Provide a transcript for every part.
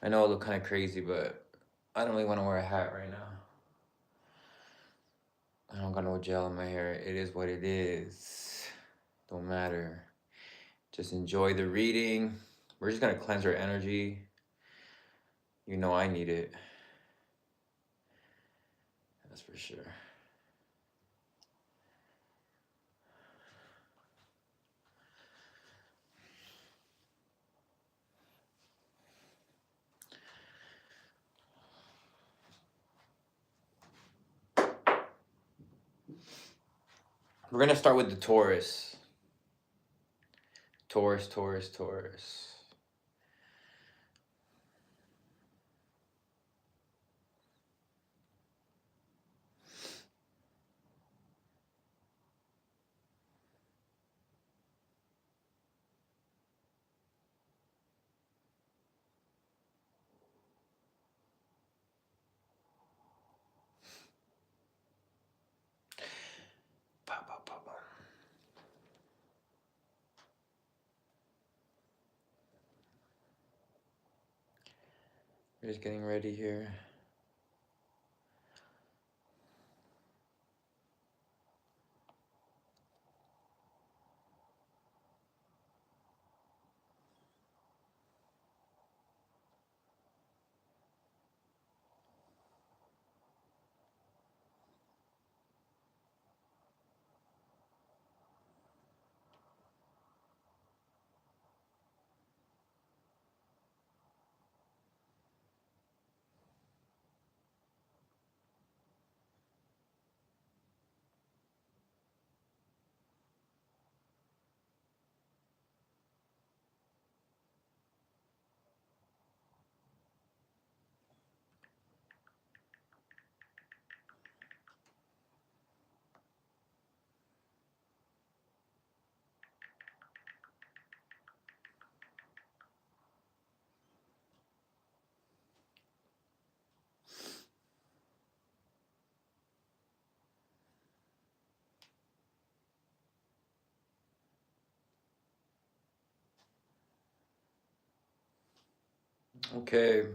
I know I look kind of crazy, but I don't really want to wear a hat right now. I don't got no gel in my hair. It is what it is. Don't matter. Just enjoy the reading. We're just gonna cleanse our energy. You know I need it. That's for sure. We're gonna start with the Taurus. Taurus, Taurus, Taurus. We're just getting ready here. Okay.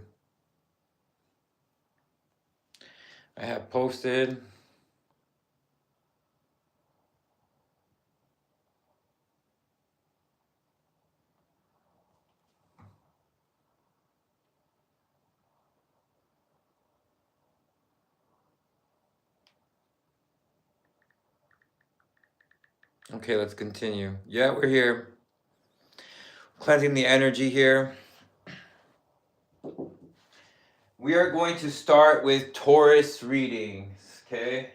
I have posted. Okay, let's continue. Yeah, we're here. Cleansing the energy here. We are going to start with Taurus readings, okay?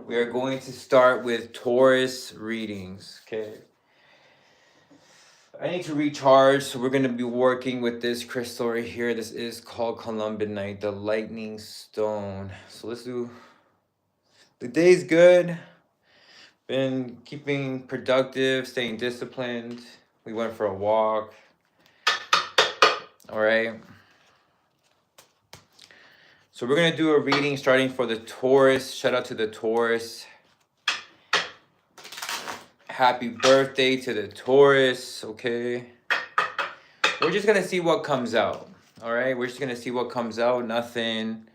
We are going to start with Taurus readings, okay? I need to recharge, so we're going to be working with this crystal right here. This is called Columbinite, the lightning stone. So let's do... The day's good. Been keeping productive, staying disciplined. We went for a walk. All right. So we're going to do a reading starting for the Taurus. Shout out to the Taurus. Happy birthday to the Taurus, okay? We're just going to see what comes out, all right? We're just going to see what comes out. Nothing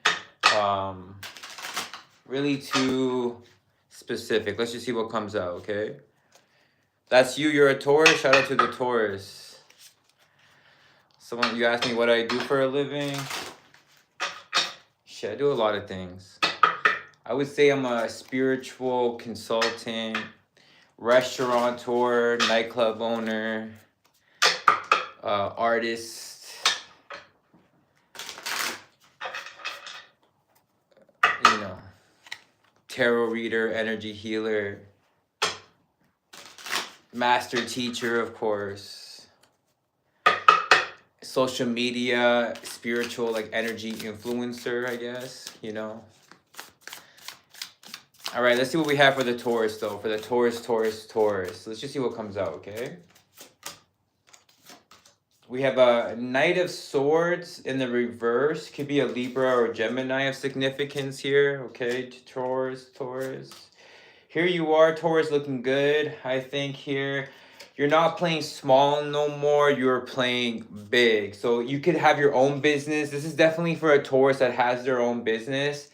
really too specific. Let's just see what comes out, okay? That's you. You're a Taurus. Shout out to the Taurus. Someone, you asked me what I do for a living. Shit, I do a lot of things. I would say I'm a spiritual consultant, restaurateur, nightclub owner, artist, you know, tarot reader, energy healer, master teacher, of course, social media, spiritual, like energy influencer, I guess, you know. All right, let's see what we have for the Taurus, though. For the Taurus. Let's just see what comes out, okay? We have a Knight of Swords in the reverse. Could be a Libra or Gemini of significance here, okay? Taurus. Here you are, Taurus, looking good, I think, here. You're not playing small no more, you're playing big. So you could have your own business. This is definitely for a Taurus that has their own business.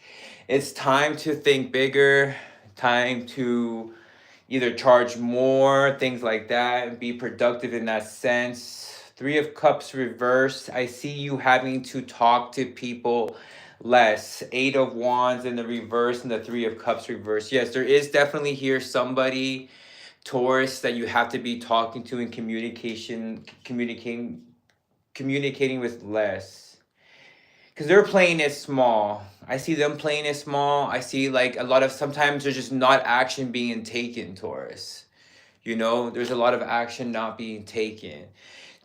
It's time to think bigger, time to either charge more, things like that, and be productive in that sense. Three of Cups reversed. I see you having to talk to people less. Eight of Wands in the reverse and the Three of Cups reversed. Yes, there is definitely here somebody, Taurus, that you have to be talking to in communicating with less. Because they're playing it small. I see them playing it small. I see like a lot of, sometimes there's just not action being taken, Taurus. You know, there's a lot of action not being taken.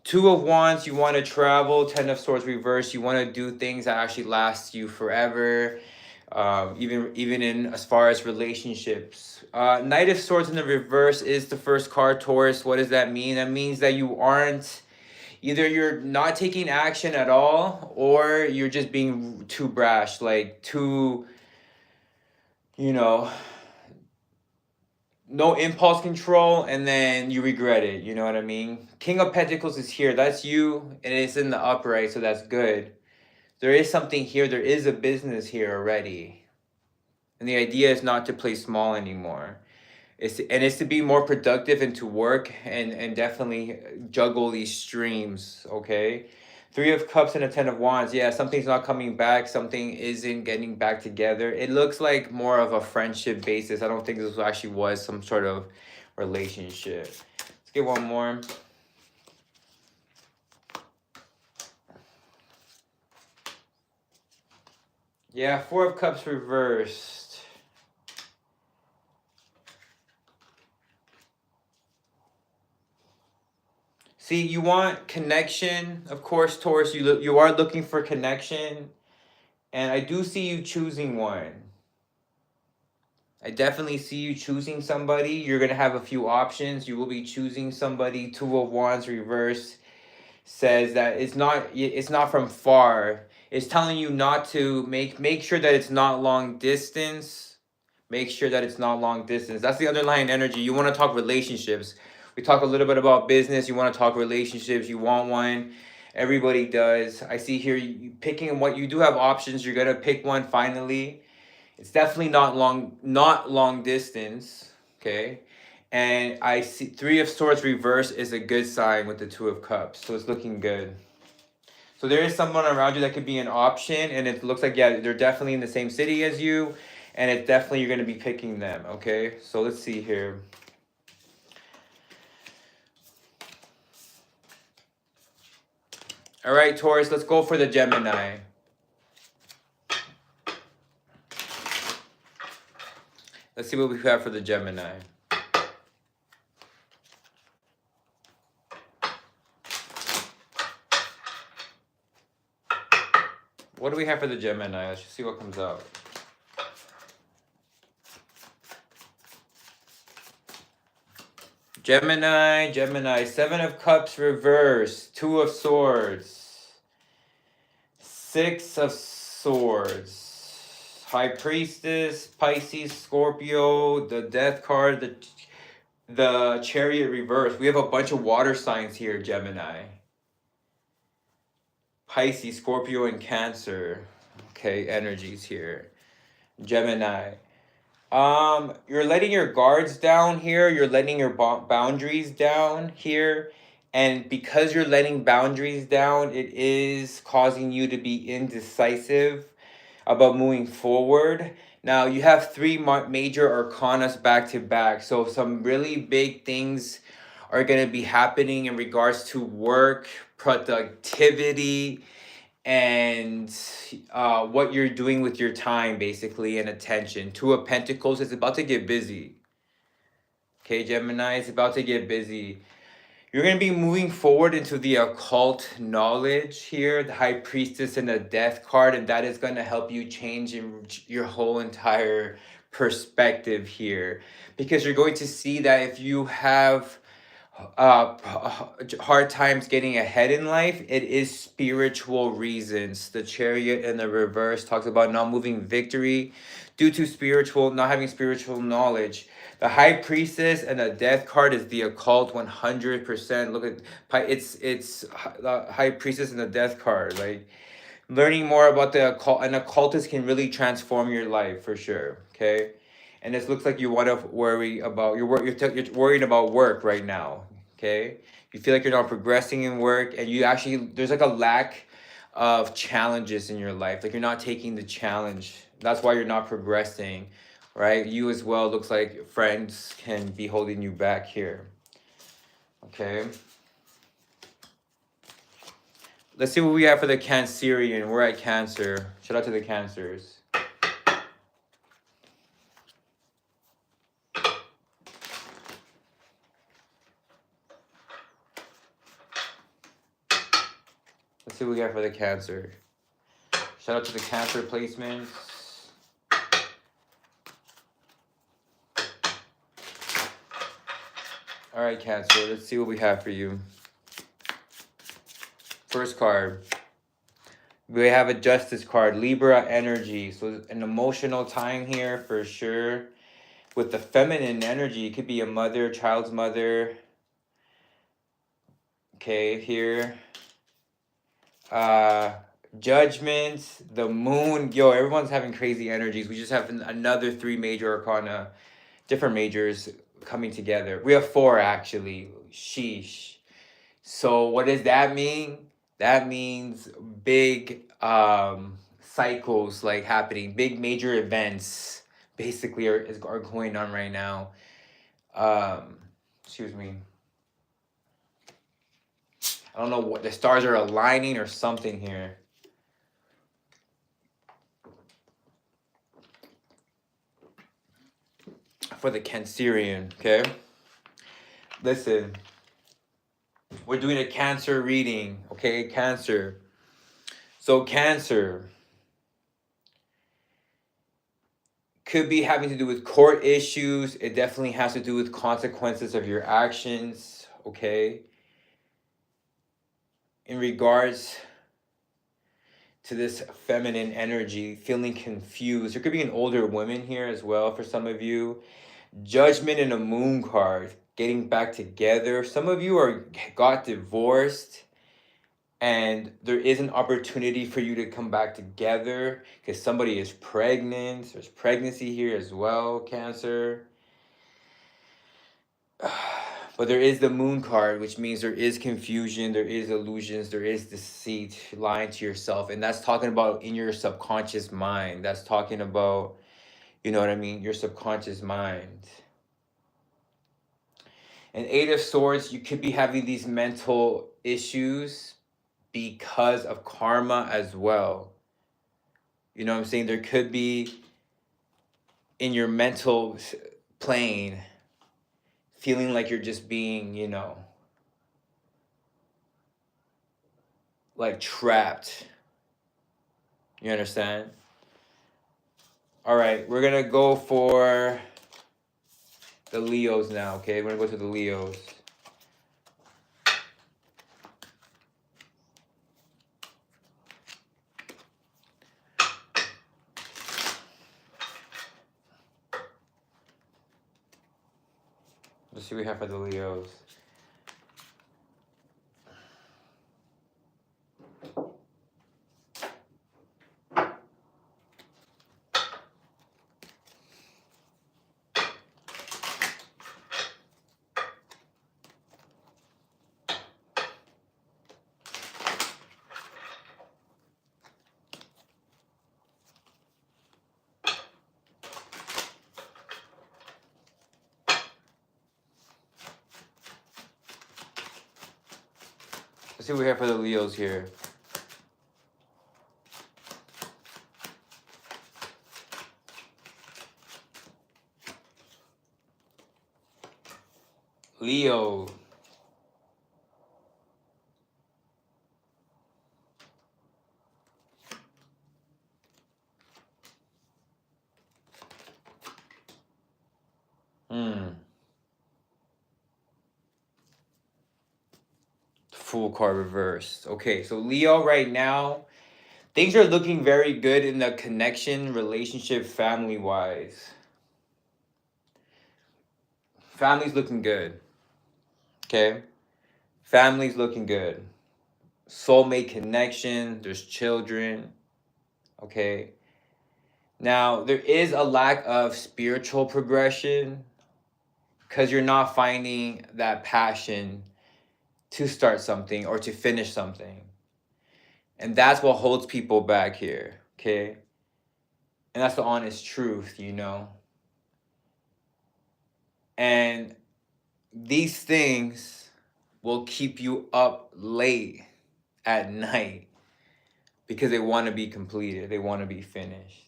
Two of Wands, you want to travel. Ten of Swords reverse, you want to do things that actually last you forever. Even in as far as relationships. Knight of Swords in the reverse is the first card, Taurus. What does that mean? That means that you aren't, either you're not taking action at all, or you're just being too brash, like too, you know, no impulse control, and then you regret it. You know what I mean? King of Pentacles is here. That's you, and it's in the upright, so that's good. There is something here. There is a business here already. And the idea is not to play small anymore. It's to be more productive and to work and definitely juggle these streams, okay? Three of Cups and a Ten of Wands. Yeah, something's not coming back. Something isn't getting back together. It looks like more of a friendship basis. I don't think this actually was some sort of relationship. Let's get one more. Yeah, Four of Cups reversed. See, you want connection, of course, Taurus. You are looking for connection, and I do see you choosing one. I definitely see you choosing somebody. You're gonna have a few options. You will be choosing somebody. Two of Wands reverse says that it's not from far. It's telling you not to make sure that it's not long distance. Make sure that it's not long distance. That's the underlying energy. You want to talk relationships. We talk a little bit about business. You want to talk relationships. You want one. Everybody does. I see here you picking what you do have options. You're gonna pick one finally. It's definitely not long distance. Okay. And I see Three of Swords reverse is a good sign with the Two of Cups. So it's looking good. So there is someone around you that could be an option, and it looks like, yeah, they're definitely in the same city as you, and it's definitely you're going to be picking them, okay? So let's see here. All right, Taurus, let's go for the Gemini. Let's see what we have for the Gemini. What do we have for the Gemini? Let's just see what comes out. Gemini, Seven of Cups reversed, Two of Swords, Six of Swords, High Priestess, Pisces, Scorpio, the Death card, the Chariot reverse. We have a bunch of water signs here, Gemini. Pisces, Scorpio, and Cancer. Okay, energies here. Gemini. You're letting your guards down here. You're letting your boundaries down here. And because you're letting boundaries down, it is causing you to be indecisive about moving forward. Now, you have three major arcanas back to back. So some really big things are going to be happening in regards to work, productivity, and what you're doing with your time, basically, and attention. Two of Pentacles is about to get busy. Okay, Gemini, it's about to get busy. You're going to be moving forward into the occult knowledge here, the High Priestess and the Death card, and that is going to help you change your whole entire perspective here. Because you're going to see that if you have hard times getting ahead in life, it is spiritual reasons. The Chariot in the reverse talks about not moving victory due to not having spiritual knowledge. The High Priestess and the Death card is the occult 100%. Look at it's the High Priestess and the Death card. Like learning more about the occult, an occultist can really transform your life for sure. Okay, and this looks like you want to worry about you're worried about work right now. Okay, you feel like you're not progressing in work, and you actually there's like a lack of challenges in your life. Like you're not taking the challenge. That's why you're not progressing, right? You as well looks like friends can be holding you back here. Okay. Let's see what we have for the Cancerian. We're at Cancer. Shout out to the Cancers. Let's see what we got for the Cancer. Shout out to the Cancer placements. All right, Cancer. Let's see what we have for you. First card. We have a Justice card. Libra energy. So an emotional time here for sure. With the feminine energy, it could be a mother, child's mother. Okay, here. Judgment, the moon. Yo, everyone's having crazy energies. We just have another 3 major arcana, different majors coming together. We have 4 actually. Sheesh. So what does that mean? That means big cycles like happening, big major events basically are going on right now. Excuse me. I don't know what the stars are aligning or something here. For the Cancerian, okay? Listen, we're doing a Cancer reading, okay? Cancer. So Cancer could be having to do with court issues. It definitely has to do with consequences of your actions, okay? In regards to this feminine energy, feeling confused. There could be an older woman here as well for some of you. Judgment and a moon card, getting back together. Some of you got divorced and there is an opportunity for you to come back together because somebody is pregnant. There's pregnancy here as well, Cancer. But there is the moon card, which means there is confusion, there is illusions, there is deceit, lying to yourself. And that's talking about in your subconscious mind. That's talking about, you know what I mean, your subconscious mind. And 8 of Swords, you could be having these mental issues because of karma as well. You know what I'm saying? There could be in your mental plane feeling like you're just being, you know, like trapped. You understand? All right, we're going to go for the Leos now, okay? We're going to go to the Leos. Let's see what we have for the Leos. Let's see what we have for the Leos here. Leo. Fool card reversed. Okay, so Leo, right now, things are looking very good in the connection, relationship, family-wise. Family's looking good. Okay? Family's looking good. Soulmate connection, there's children. Okay? Now, there is a lack of spiritual progression because you're not finding that passion to start something or to finish something. And that's what holds people back here, okay? And that's the honest truth, you know? And these things will keep you up late at night because they want to be completed, they want to be finished.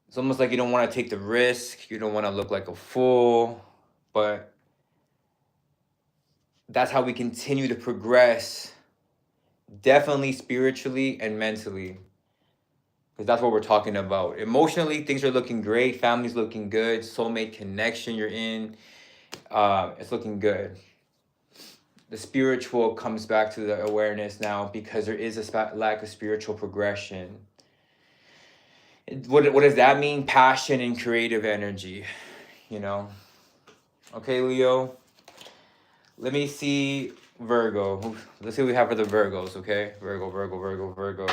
It's almost like you don't want to take the risk, you don't want to look like a fool, but that's how we continue to progress, definitely spiritually and mentally. Because that's what we're talking about. Emotionally, things are looking great. Family's looking good. Soulmate connection you're in, it's looking good. The spiritual comes back to the awareness now because there is a lack of spiritual progression. What does that mean? Passion and creative energy, you know? Okay, Leo. Let me see Virgo. Let's see what we have for the Virgos, okay? Virgo, Virgo, Virgo, Virgo.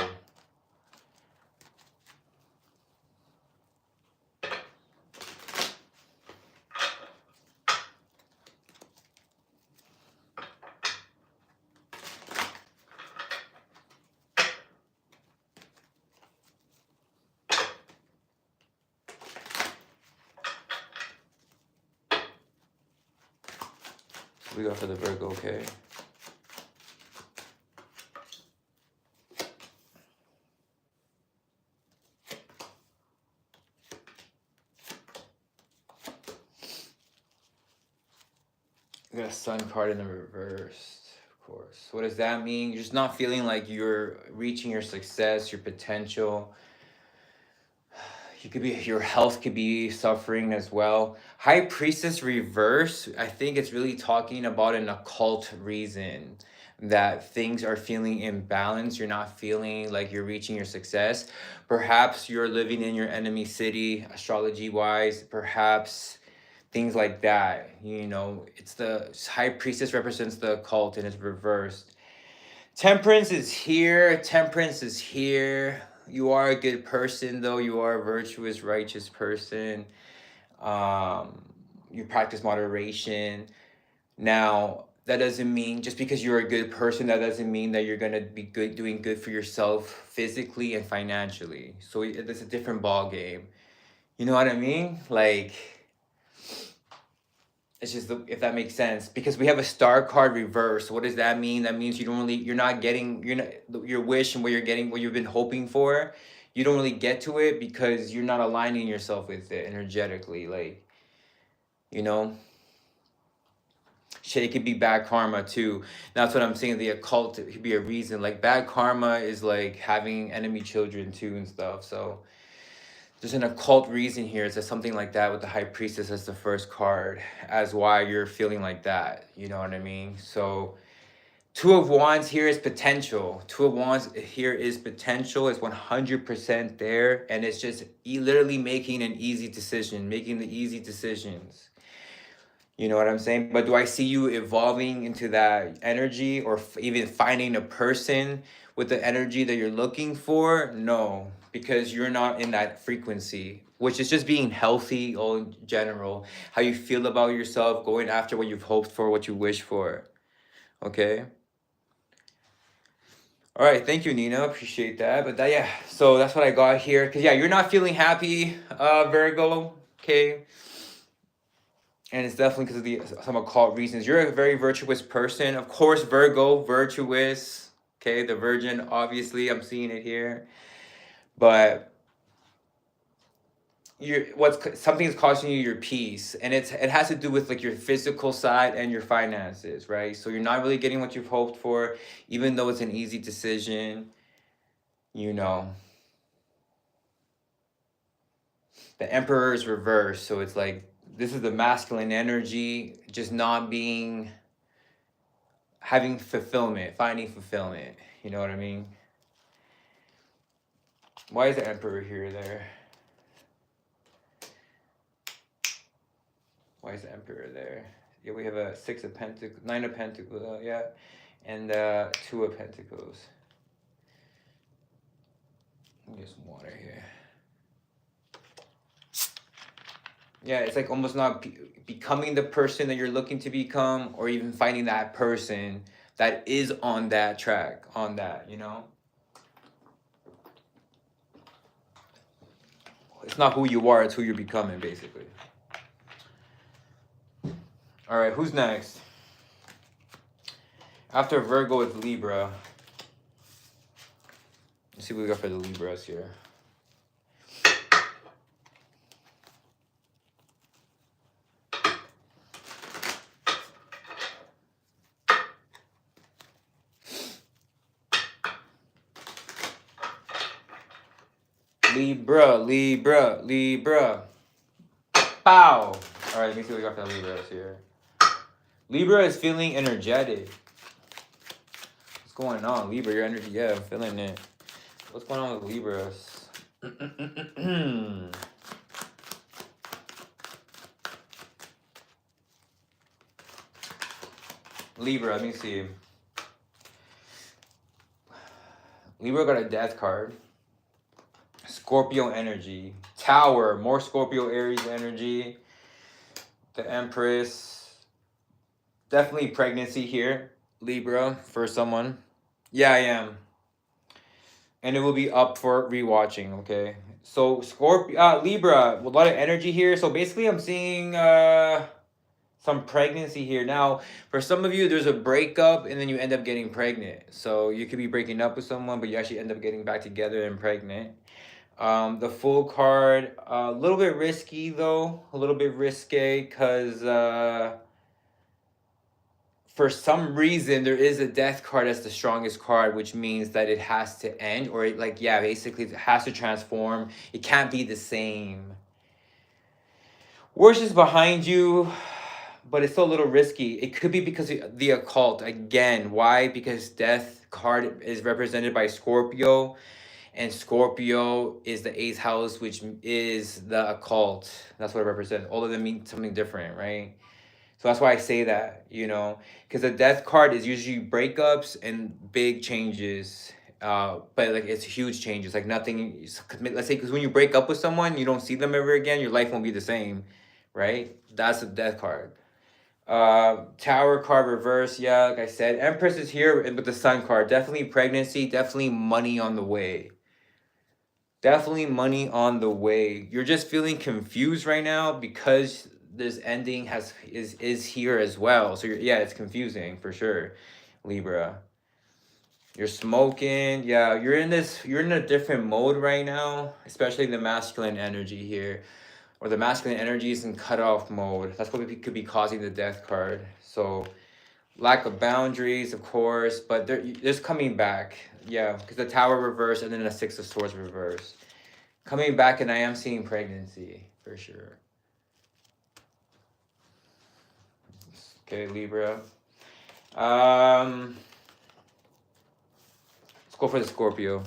We got for the Virgo, okay? We got a Sun card in the reverse, of course. What does that mean? You're just not feeling like you're reaching your success, your potential. Your health could be suffering as well. High Priestess reverse, I think it's really talking about an occult reason that things are feeling imbalanced. You're not feeling like you're reaching your success. Perhaps you're living in your enemy city, astrology wise. Perhaps things like that. You know, it's the High Priestess represents the occult and it's reversed. Temperance is here. Temperance is here. You are a good person, though. You are a virtuous, righteous person. You practice moderation. Now, that doesn't mean just because you're a good person, that doesn't mean that you're gonna be good, doing good for yourself physically and financially. So it's a different ball game. You know what I mean? Like, it's just if that makes sense, because we have a star card reverse. What does that mean? That means you're not getting your wish and what you're getting, what you've been hoping for. You don't really get to it because you're not aligning yourself with it energetically. Like, you know, shit, it could be bad karma too. That's what I'm saying. The occult could be a reason. Like bad karma is like having enemy children too and stuff. So there's an occult reason here. It's something like that with the High Priestess as the first card, as why you're feeling like that. You know what I mean? So Two of Wands here is potential. Two of Wands here is potential. It's 100% there. And it's just literally making an easy decision, making the easy decisions. You know what I'm saying? But do I see you evolving into that energy or even finding a person with the energy that you're looking for? No, because you're not in that frequency, which is just being healthy all in general. How you feel about yourself, going after what you've hoped for, what you wish for. Okay? All right, thank you, Nina. Appreciate that. But that, yeah, so that's what I got here. Because, yeah, you're not feeling happy, Virgo. Okay? And it's definitely because of some occult reasons. You're a very virtuous person. Of course, Virgo, virtuous. Okay, the Virgin, obviously, I'm seeing it here. But something is costing you your peace. And it has to do with like your physical side and your finances, right? So you're not really getting what you've hoped for, even though it's an easy decision, you know. The Emperor is reversed. So it's like, this is the masculine energy, just not being having fulfillment, finding fulfillment. You know what I mean? Why is the Emperor here there? Why is the Emperor there? Yeah, we have a 6 of Pentacles, 9 of Pentacles, yeah, and 2 of Pentacles. Let me get some water here. Yeah, it's like almost not becoming the person that you're looking to become, or even finding that person that is on that track, on that, you know? It's not who you are, it's who you're becoming, basically. All right, who's next? After Virgo, it's Libra. Let's see what we got for the Libras here. Libra, Libra, Libra. Pow! All right, let me see what we got for the Libras here. Libra is feeling energetic. What's going on, Libra? Your energy, yeah, I'm feeling it. What's going on with Libras? Libra, let me see. Libra got a death card. Scorpio energy. Tower, more Scorpio Aries energy. The Empress. Definitely pregnancy here, Libra, for someone. Yeah, I am. And it will be up for rewatching, okay? So Scorpio, Libra, a lot of energy here. So basically I'm seeing some pregnancy here. Now, for some of you, there's a breakup and then you end up getting pregnant. So you could be breaking up with someone, but you actually end up getting back together and pregnant. The Fool card, a little bit risky though, a little bit risque, because for some reason there is a death card that's the strongest card, which means that it has to end, or it, like, yeah, basically it has to transform. It can't be the same. Worse is behind you, but it's still a little risky. It could be because of the occult again. Why? Because death card is represented by Scorpio, and Scorpio is the 8th house, which is the occult. That's what it represents. All of them mean something different, right? So that's why I say that, you know, because the death card is usually breakups and big changes. But like it's huge changes, like nothing. Let's say, because when you break up with someone, you don't see them ever again. Your life won't be the same, right? That's the death card. Tower card reverse, yeah, like I said. Empress is here with the Sun card. Definitely pregnancy. Definitely money on the way. Definitely money on the way. You're just feeling confused right now because this ending is here as well. So yeah, it's confusing for sure, Libra. You're smoking. Yeah, you're in a different mode right now, especially the masculine energy here, or the masculine energy is in cutoff mode. That's what could be causing the death card. So lack of boundaries, of course, but there's coming back. Yeah, because the Tower reverse and then the 6 of Swords reverse. Coming back, and I am seeing pregnancy for sure. Okay, Libra. Let's go for the Scorpio.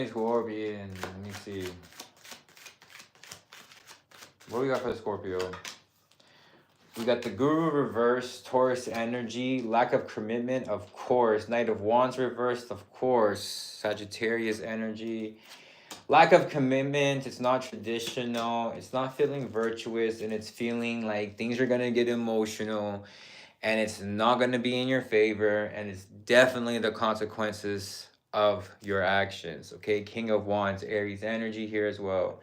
Scorpion. Let me see. What do we got for the Scorpio? We got the Guru reverse, Taurus energy, lack of commitment, of course. Knight of Wands reversed, of course. Sagittarius energy. Lack of commitment, it's not traditional, it's not feeling virtuous, and it's feeling like things are going to get emotional, and it's not going to be in your favor, and it's definitely the consequences of your actions. Okay, King of Wands, Aries energy here as well.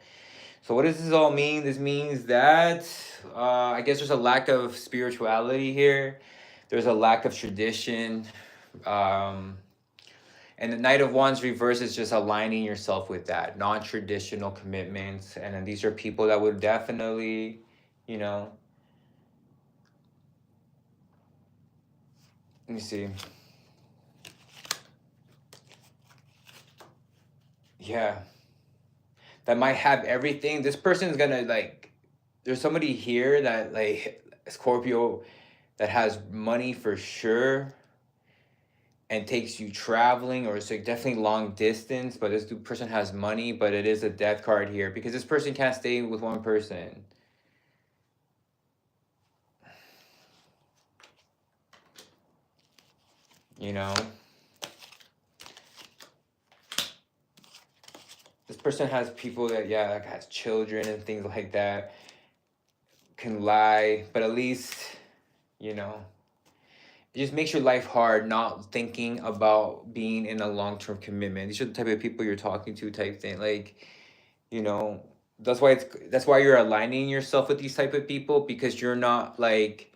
So what does this all mean? This means that I guess there's a lack of spirituality here. There's a lack of tradition. And the Knight of Wands reverse is just aligning yourself with that non-traditional commitments. And then these are people that would definitely, you know, let me see. Yeah. That might have everything. This person's gonna like, there's somebody here that like Scorpio that has money for sure and takes you traveling, or it's like definitely long distance, but this person has money, but it is a death card here because this person can't stay with one person. You know? This person has people that, yeah, like has children and things like that, can lie, but at least, you know, it just makes your life hard not thinking about being in a long-term commitment. These are the type of people you're talking to type thing. Like, you know, that's why you're aligning yourself with these type of people, because you're not like,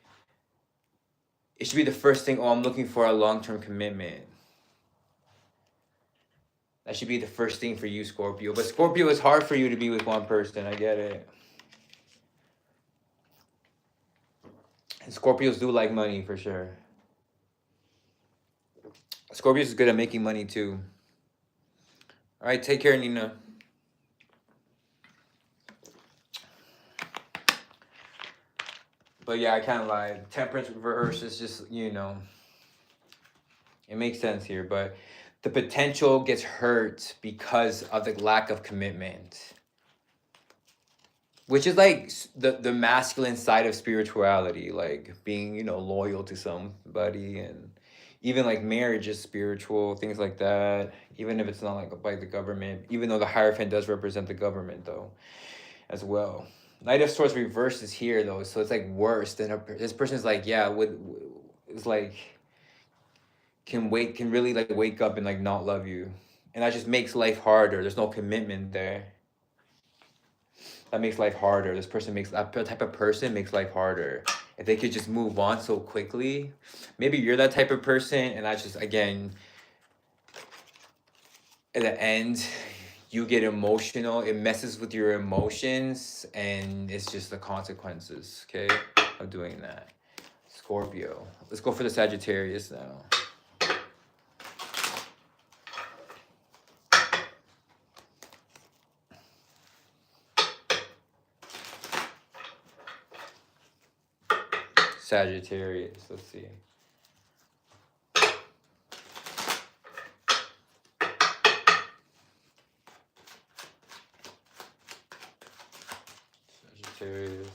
it should be the first thing, oh, I'm looking for a long-term commitment. That should be the first thing for you, Scorpio. But Scorpio, it's hard for you to be with one person. I get it. And Scorpios do like money for sure. Scorpios is good at making money too. All right, take care, Nina. But yeah, I can't lie. Temperance reverse is just, you know, it makes sense here. But the potential gets hurt because of the lack of commitment, which is like the masculine side of spirituality, like being, you know, loyal to somebody, and even like marriage is spiritual, things like that, even if it's not like by the government, even though the Hierophant does represent the government though as well. Knight of Swords reverse is here though, so it's like worse than this person's like, yeah, it's like can really like wake up and like not love you, and that just makes life harder. There's no commitment there. That makes life harder. That type of person makes life harder. If they could just move on so quickly, maybe you're that type of person, and that's just, again, at the end, you get emotional. It messes with your emotions, and it's just the consequences, okay, of doing that. Scorpio. Let's go for the Sagittarius now. Sagittarius, let's see. Sagittarius.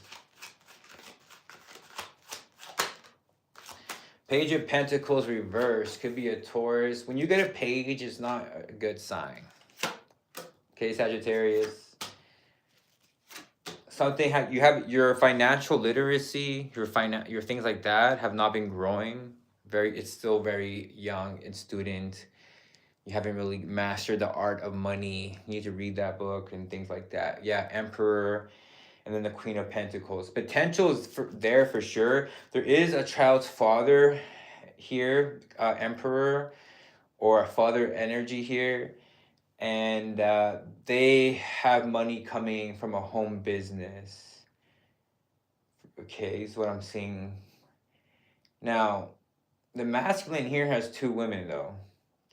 Page of Pentacles reverse could be a Taurus. When you get a page, it's not a good sign. Okay, Sagittarius. Something you have your financial literacy, your things like that have not been growing. It's still very young and student. You haven't really mastered the art of money. You need to read that book and things like that. Yeah, Emperor, and then the Queen of Pentacles. Potential is there for sure. There is a child's father here, Emperor, or a father energy here. And they have money coming from a home business. Okay, is what I'm seeing. Now, the masculine here has two women, though.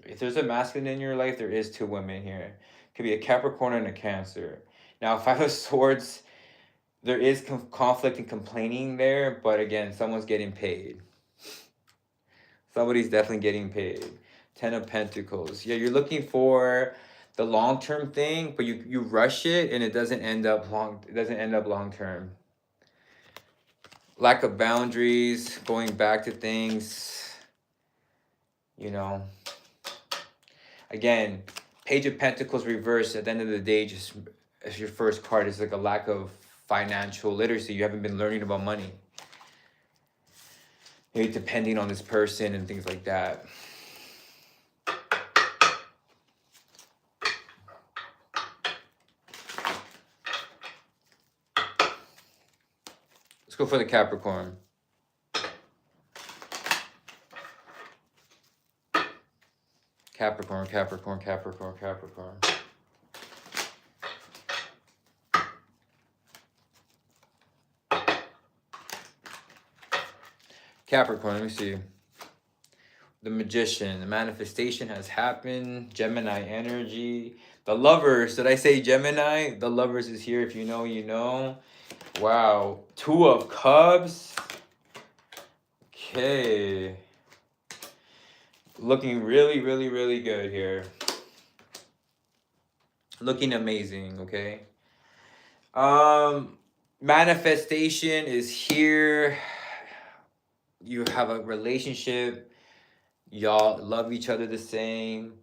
If there's a masculine in your life, there is two women here. Could be a Capricorn and a Cancer. Now, Five of Swords, there is conflict and complaining there, but again, someone's getting paid. Somebody's definitely getting paid. Ten of Pentacles. Yeah, you're looking for the long-term thing, but you rush it and it doesn't end up long-term. Lack of boundaries, going back to things, you know. Again, Page of Pentacles reverse, at the end of the day, just as your first card, is like a lack of financial literacy. You haven't been learning about money. Maybe depending on this person and things like that. Let's go for the Capricorn. Capricorn, Capricorn, Capricorn, Capricorn. Capricorn, let me see. The Magician, the manifestation has happened. Gemini energy. The Lovers, did I say Gemini? The Lovers is here. If you know, you know. Wow. Two of Cups. Okay. Looking really, really, really good here. Looking amazing, okay? Manifestation is here. You have a relationship. Y'all love each other the same.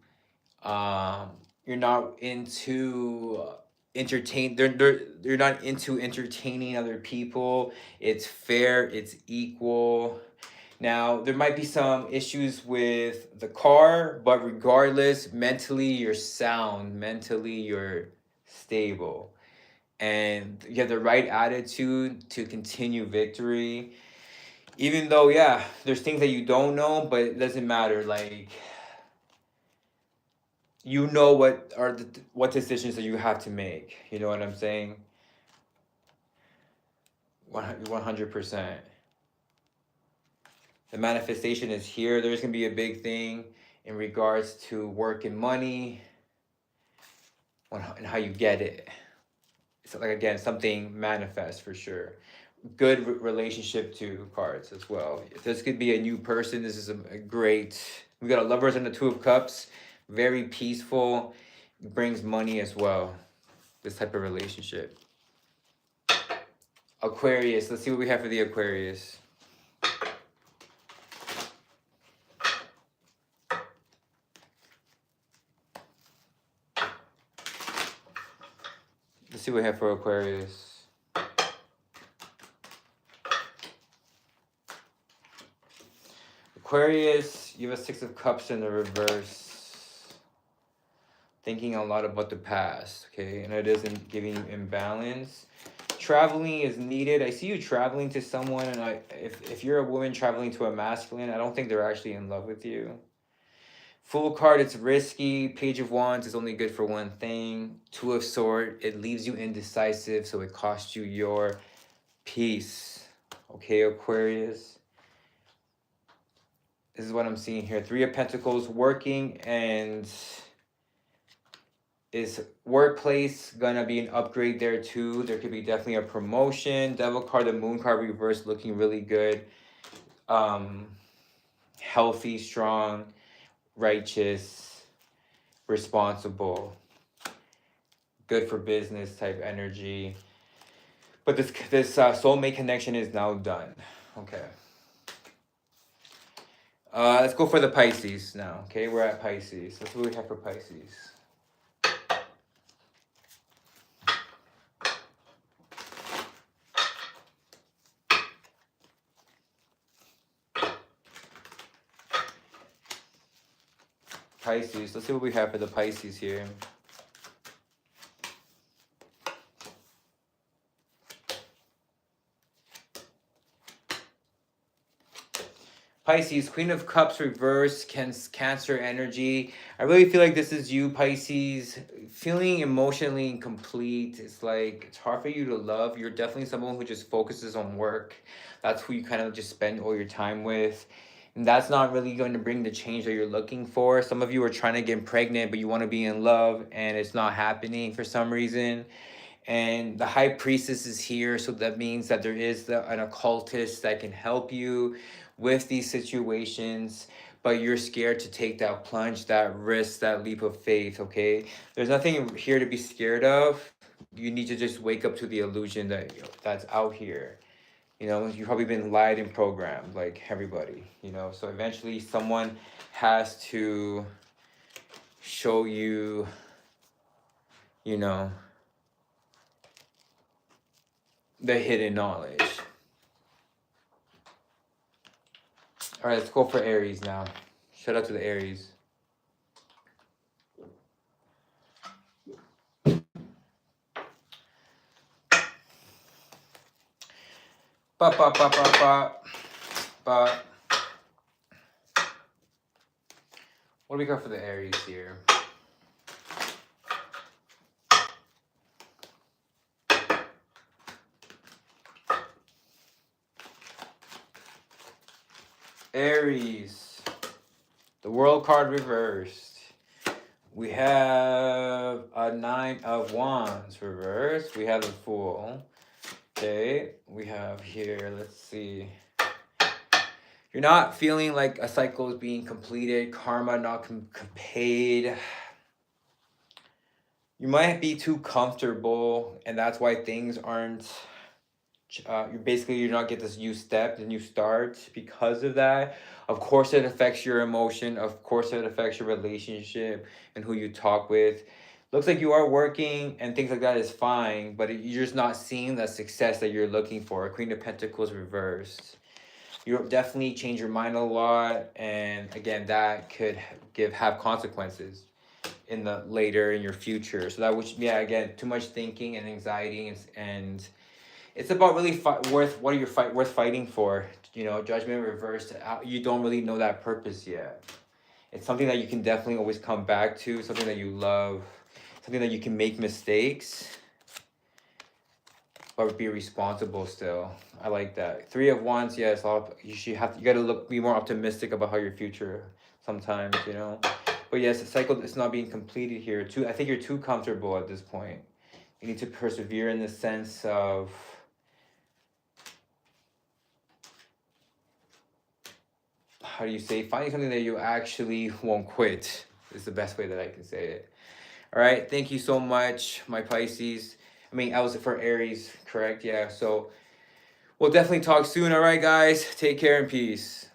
You're not into they're not into entertaining other people. It's fair, it's equal. Now, there might be some issues with the car, but regardless, mentally you're sound, mentally you're stable. And you have the right attitude to continue victory. Even though, yeah, there's things that you don't know, but it doesn't matter. Like, you know what decisions that you have to make. You know what I'm saying? 100%. The manifestation is here. There's going to be a big thing in regards to work and money and how you get it. So, like, again, something manifests for sure. Good relationship to cards as well. If this could be a new person, this is a great... We got a Lovers and a Two of Cups. Very peaceful. Brings money as well. This type of relationship. Aquarius. Let's see what we have for the Aquarius. Let's see what we have for Aquarius. Aquarius, you have a Six of Cups in the reverse. Thinking a lot about the past, okay? And it isn't giving you imbalance. Traveling is needed. I see you traveling to someone, and if you're a woman traveling to a masculine, I don't think they're actually in love with you. Fool card, it's risky. Page of Wands is only good for one thing. Two of Swords, it leaves you indecisive, so it costs you your peace. Okay, Aquarius. This is what I'm seeing here. Three of Pentacles, working, and is workplace gonna be an upgrade there too? There could be definitely a promotion. Devil card, the Moon card reversed, looking really good. Healthy, strong, righteous, responsible, good for business type energy. But this soulmate connection is now done. Okay. Let's go for the Pisces now. Okay, we're at Pisces. That's what we have for Pisces. Pisces. Let's see what we have for the Pisces here. Pisces, Queen of Cups reverse, Cancer energy. I really feel like this is you, Pisces, feeling emotionally incomplete. It's like it's hard for you to love. You're definitely someone who just focuses on work. That's who you kind of just spend all your time with. And that's not really going to bring the change that you're looking for. Some of you are trying to get pregnant, but you want to be in love, and it's not happening for some reason. And the High Priestess is here, so that means that there is an occultist that can help you with these situations, but you're scared to take that plunge, that risk, that leap of faith, okay? There's nothing here to be scared of. You need to just wake up to the illusion that's out here. You know, you've probably been lied and programmed, like everybody, you know? So eventually someone has to show you, you know, the hidden knowledge. All right, let's go for Aries now. Shout out to the Aries. Ba ba ba ba ba ba. What do we got for the Aries here? Aries, the World card reversed. We have a 9 of Wands reversed. We have the Fool. Okay, we have here, let's see. You're not feeling like a cycle is being completed, karma not paid. You might be too comfortable, and that's why things aren't. You're not get this new step, the new start because of that. Of course, it affects your emotion. Of course, it affects your relationship and who you talk with. Looks like you are working and things like that is fine, but you're just not seeing the success that you're looking for. Queen of Pentacles reversed. You definitely change your mind a lot, and again, that could have consequences in the later in your future. So that which again, too much thinking and anxiety and it's about really worth fighting for. You know, Judgment reversed. You don't really know that purpose yet. It's something that you can definitely always come back to. Something that you love. Something that you can make mistakes, but be responsible still. I like that. 3 of Wands. Yes, you gotta be more optimistic about how your future. Sometimes, you know. But yes, the cycle is not being completed here. I think you're too comfortable at this point. You need to persevere in the sense of. How do you say, finding something that you actually won't quit is the best way that I can say it. All right, thank you so much, my Pisces. I was for Aries, correct? Yeah, so we'll definitely talk soon. All right, guys, take care and peace.